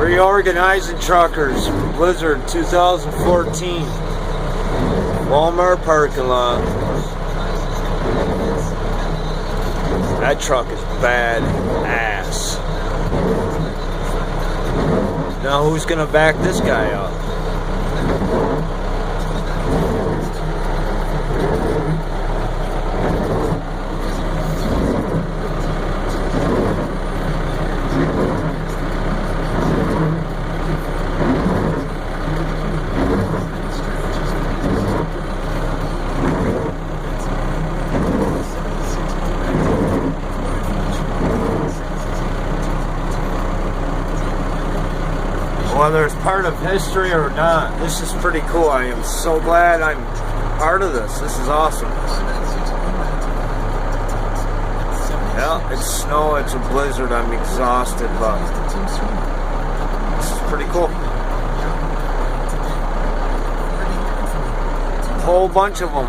Reorganizing truckers, Blizzard 2014. Walmart parking lot. That truck is bad ass. Now who's gonna back this guy up? Whether it's part of history or not, this is pretty cool. I am so glad I'm part of this. This is awesome. Yeah, it's snow, it's a blizzard. I'm exhausted, but this is pretty cool. A whole bunch of them.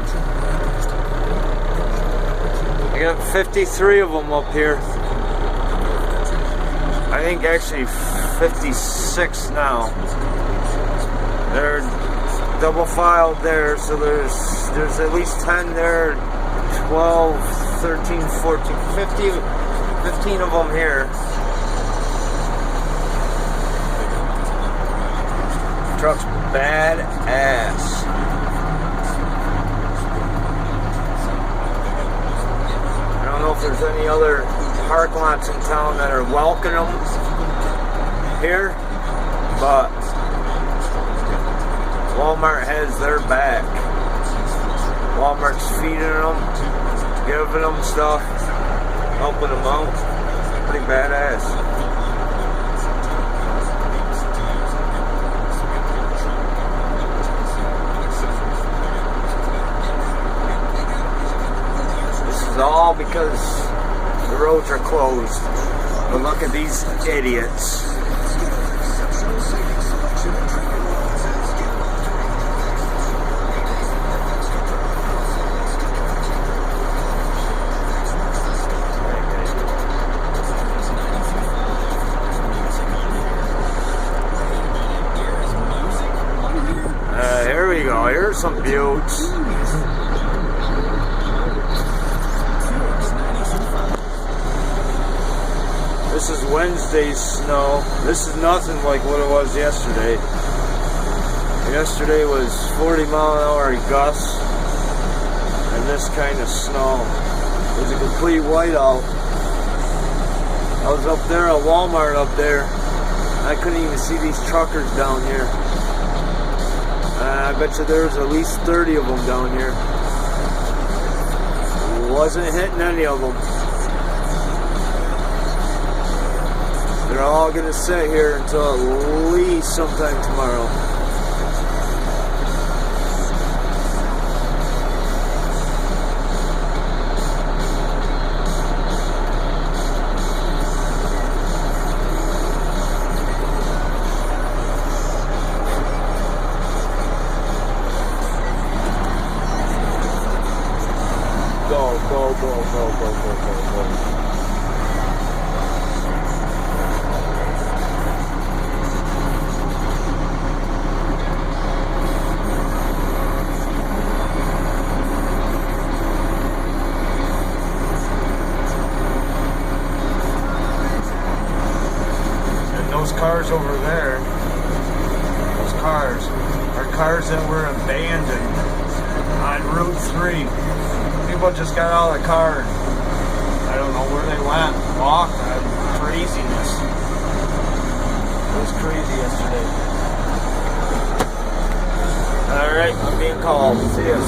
I got 53 of them up here. I think actually 56 now. They're double filed there, so there's at least 10 there, 12, 13, 14, 15 of them here. Truck's bad ass. I don't know if there's any other park lots in town that are welcoming them here, but Walmart has their back. Walmart's feeding them, giving them stuff, helping them out. Pretty badass. This is all because the roads are closed. But look at these idiots. Here we go. Here's some buttes. This is Wednesday's snow. This is nothing like what it was yesterday. Yesterday was 40-mile-an-hour gusts and this kind of snow. It was a complete whiteout. I was up there at Walmart up there. I couldn't even see these truckers down here. I bet you there's at least 30 of them down here. Wasn't hitting any of them. They're all gonna sit here until at least sometime tomorrow. Go, go, go, go, go, go, go, go. And those cars over there, those cars are cars that were abandoned on Route 3. People just got out of the car. I don't know where they went. Walked. Craziness. It was crazy yesterday. Alright, I'm being called. See ya.